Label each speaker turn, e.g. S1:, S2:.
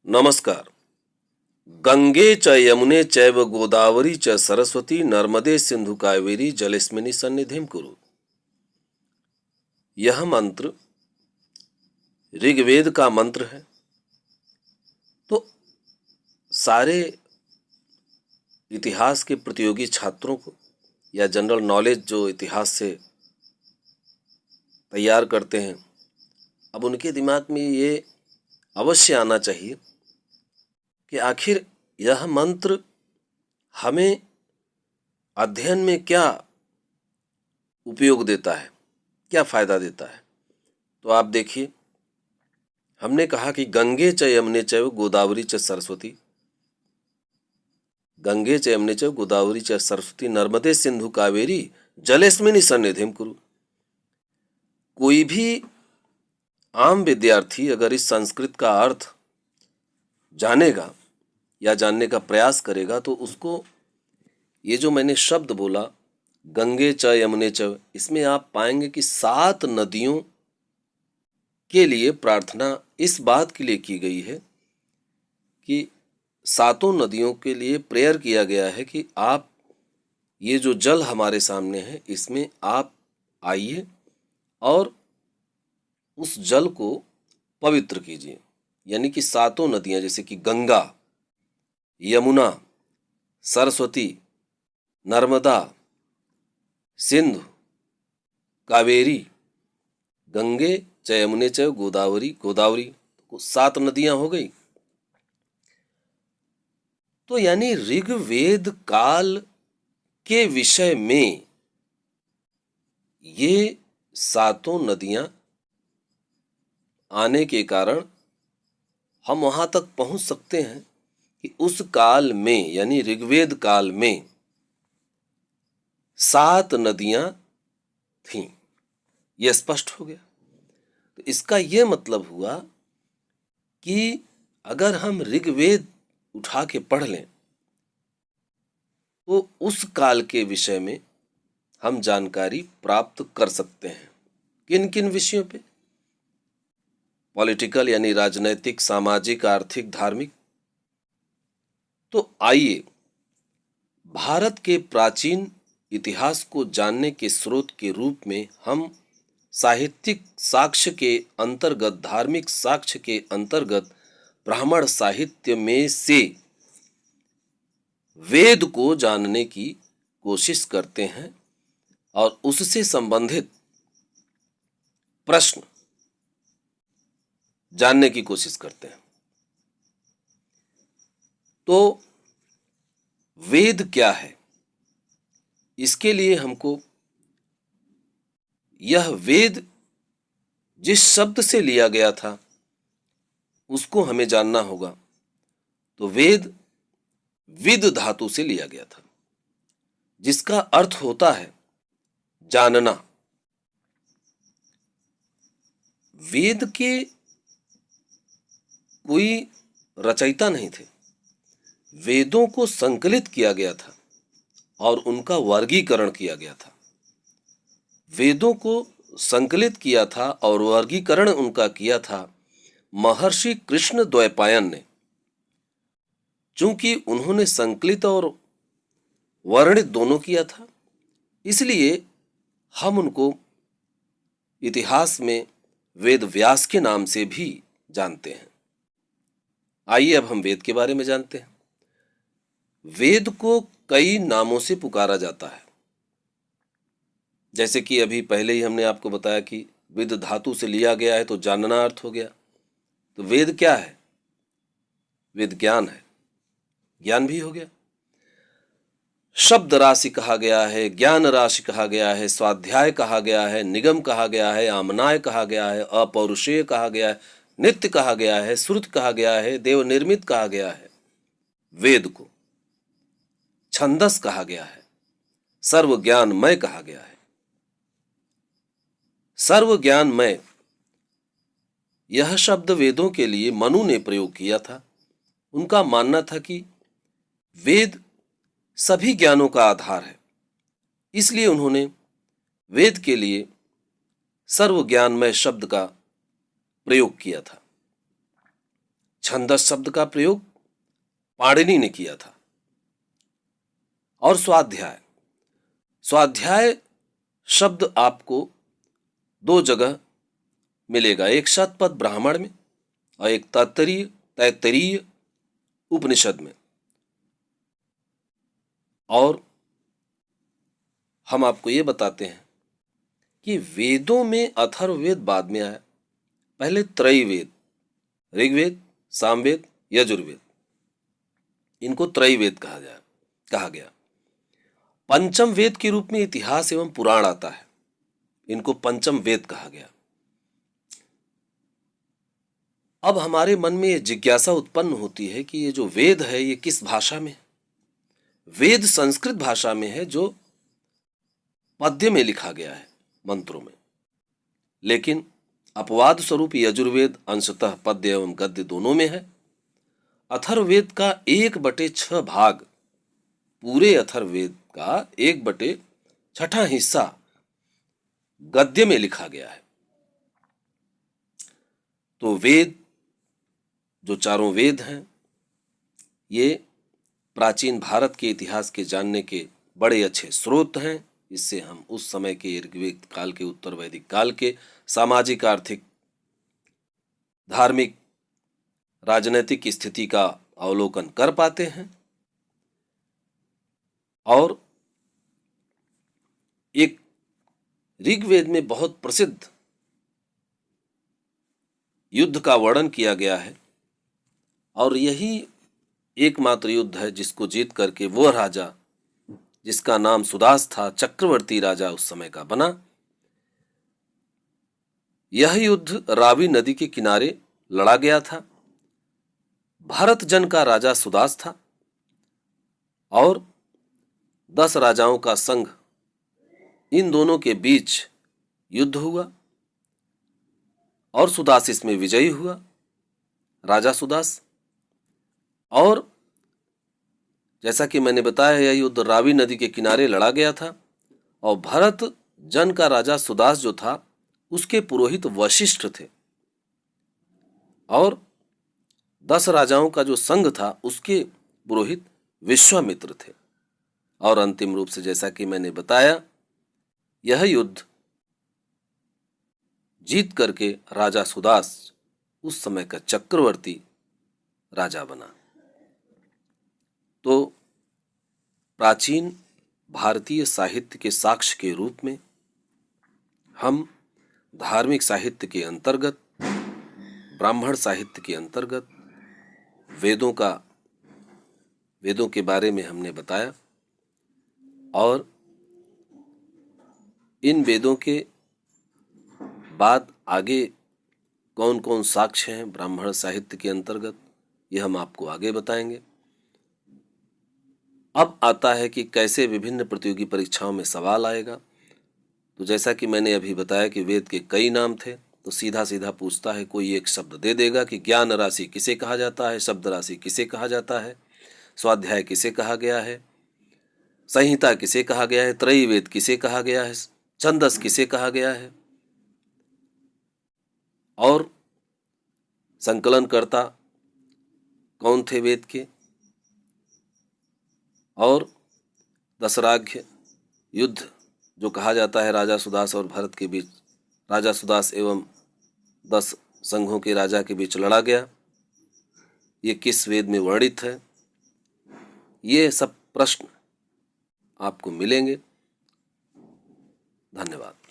S1: नमस्कार। गंगे च यमुने चैव गोदावरी च सरस्वती नर्मदे सिंधु कावेरी जलेस्मिनी सन्निधिं कुरु। यह मंत्र ऋग्वेद का मंत्र है। तो सारे इतिहास के प्रतियोगी छात्रों को या जनरल नॉलेज जो इतिहास से तैयार करते हैं, अब उनके दिमाग में ये अवश्य आना चाहिए कि आखिर यह मंत्र हमें अध्ययन में क्या उपयोग देता है, क्या फायदा देता है। तो आप देखिए, हमने कहा कि गंगे च यमुने च गोदावरी च सरस्वती, गंगे च यमुने च गोदावरी च सरस्वती नर्मदे सिंधु कावेरी जलेस्मिनी सन्निधिं कुरु। कोई भी आम विद्यार्थी अगर इस संस्कृत का अर्थ जानेगा या जानने का प्रयास करेगा तो उसको ये जो मैंने शब्द बोला गंगे च यमुने च, इसमें आप पाएंगे कि 7 नदियों के लिए प्रार्थना इस बात के लिए की गई है कि 7 नदियों के लिए प्रेयर किया गया है कि आप ये जो जल हमारे सामने है इसमें आप आइए और उस जल को पवित्र कीजिए। यानी कि 7 नदियां जैसे कि गंगा, यमुना, सरस्वती, नर्मदा, सिंधु, कावेरी, गंगे च यमुने च गोदावरी, गोदावरी 7 नदियां हो गई। तो यानी ऋग्वेद काल के विषय में ये 7 नदियां आने के कारण हम वहां तक पहुंच सकते हैं कि उस काल में यानी ऋग्वेद काल में 7 नदियां थीं। यह स्पष्ट हो गया। तो इसका यह मतलब हुआ कि अगर हम ऋग्वेद उठा के पढ़ लें तो उस काल के विषय में हम जानकारी प्राप्त कर सकते हैं। किन किन विषयों पे? पॉलिटिकल यानी राजनैतिक, सामाजिक, आर्थिक, धार्मिक। तो आइए भारत के प्राचीन इतिहास को जानने के स्रोत के रूप में हम साहित्यिक साक्ष्य के अंतर्गत, धार्मिक साक्ष्य के अंतर्गत ब्राह्मण साहित्य में से वेद को जानने की कोशिश करते हैं और उससे संबंधित प्रश्न जानने की कोशिश करते हैं। तो वेद क्या है? इसके लिए हमको यह वेद जिस शब्द से लिया गया था उसको हमें जानना होगा। तो वेद विद धातु से लिया गया था जिसका अर्थ होता है जानना। वेद के कोई रचयिता नहीं थे। वेदों को संकलित किया गया था और उनका वर्गीकरण किया गया था। वेदों को संकलित किया था और वर्गीकरण उनका किया था महर्षि कृष्ण द्वैपायन ने। चूंकि उन्होंने संकलित और वर्णित दोनों किया था, इसलिए हम उनको इतिहास में वेद व्यास के नाम से भी जानते हैं। आइए अब हम वेद के बारे में जानते हैं। वेद को कई नामों से पुकारा जाता है। जैसे कि अभी पहले ही हमने आपको बताया कि विद धातु से लिया गया है तो जानना अर्थ हो गया। तो वेद क्या है? वेद ज्ञान है, ज्ञान भी हो गया। शब्द राशि कहा गया है, ज्ञान राशि कहा गया है, स्वाध्याय कहा गया है, निगम कहा गया है, आमनाय कहा गया है, अपौरुषेय कहा गया है, नित्य कहा गया है, श्रुत कहा गया है, देव निर्मित कहा गया है। वेद को छंदस कहा गया है, सर्व ज्ञानमय कहा गया है। सर्व ज्ञानमय यह शब्द वेदों के लिए मनु ने प्रयोग किया था। उनका मानना था कि वेद सभी ज्ञानों का आधार है, इसलिए उन्होंने वेद के लिए सर्व ज्ञानमय शब्द का प्रयोग किया था। छंदस शब्द का प्रयोग पाणिनि ने किया था। और स्वाध्याय, स्वाध्याय शब्द आपको दो जगह मिलेगा, एक शतपथ ब्राह्मण में और एक तैत्तरीय उपनिषद में। और हम आपको ये बताते हैं कि वेदों में अथर्ववेद बाद में आया, पहले त्रैवेद, ऋग्वेद, सामवेद, यजुर्वेद, इनको त्रैवेद कहा गया। पंचम वेद के रूप में इतिहास एवं पुराण आता है, इनको पंचम वेद कहा गया। अब हमारे मन में ये जिज्ञासा उत्पन्न होती है कि ये जो वेद है ये किस भाषा में है? वेद संस्कृत भाषा में है, जो पद्य में लिखा गया है, मंत्रों में। लेकिन अपवाद स्वरूप यजुर्वेद अंशतः पद्य एवं गद्य दोनों में है। अथर्ववेद का 1/6 भाग, पूरे अथर्ववेद का 1/6 हिस्सा गद्य में लिखा गया है। तो वेद, जो चारों वेद हैं, ये प्राचीन भारत के इतिहास के जानने के बड़े अच्छे स्रोत हैं। इससे हम उस समय के ऋग्वेद काल के, उत्तर वैदिक काल के सामाजिक, आर्थिक, धार्मिक, राजनीतिक स्थिति का अवलोकन कर पाते हैं। और एक ऋग्वेद में बहुत प्रसिद्ध युद्ध का वर्णन किया गया है, और यही एकमात्र युद्ध है जिसको जीत करके वो राजा, जिसका नाम सुदास था, चक्रवर्ती राजा उस समय का बना। यह युद्ध रावी नदी के किनारे लड़ा गया था। भरत जन का राजा सुदास था और 10 राजाओं का संघ, इन दोनों के बीच युद्ध हुआ और सुदास इसमें विजयी हुआ, राजा सुदास। और जैसा कि मैंने बताया, यह युद्ध रावी नदी के किनारे लड़ा गया था और भरत जन का राजा सुदास जो था, उसके पुरोहित वशिष्ठ थे, और 10 राजाओं का जो संघ था उसके पुरोहित विश्वामित्र थे। और अंतिम रूप से, जैसा कि मैंने बताया, यह युद्ध जीत करके राजा सुदास उस समय का चक्रवर्ती राजा बना। तो प्राचीन भारतीय साहित्य के साक्ष्य के रूप में हम धार्मिक साहित्य के अंतर्गत, ब्राह्मण साहित्य के अंतर्गत वेदों के बारे में हमने बताया। और इन वेदों के बाद आगे कौन कौन साक्ष्य हैं ब्राह्मण साहित्य के अंतर्गत, यह हम आपको आगे बताएंगे। अब आता है कि कैसे विभिन्न प्रतियोगी परीक्षाओं में सवाल आएगा। तो जैसा कि मैंने अभी बताया कि वेद के कई नाम थे, तो सीधा सीधा पूछता है, कोई एक शब्द दे देगा कि ज्ञान राशि किसे कहा जाता है, शब्द राशि किसे कहा जाता है, स्वाध्याय किसे कहा गया है, संहिता किसे कहा गया है, त्रैवेद किसे कहा गया है, छंदस किसे कहा गया है, और संकलनकर्ता कौन थे वेद के, और दशराघ्य युद्ध जो कहा जाता है राजा सुदास और भरत के बीच, राजा सुदास एवं 10 संघों के राजा के बीच लड़ा गया, ये किस वेद में वर्णित है। ये सब प्रश्न आपको मिलेंगे। धन्यवाद।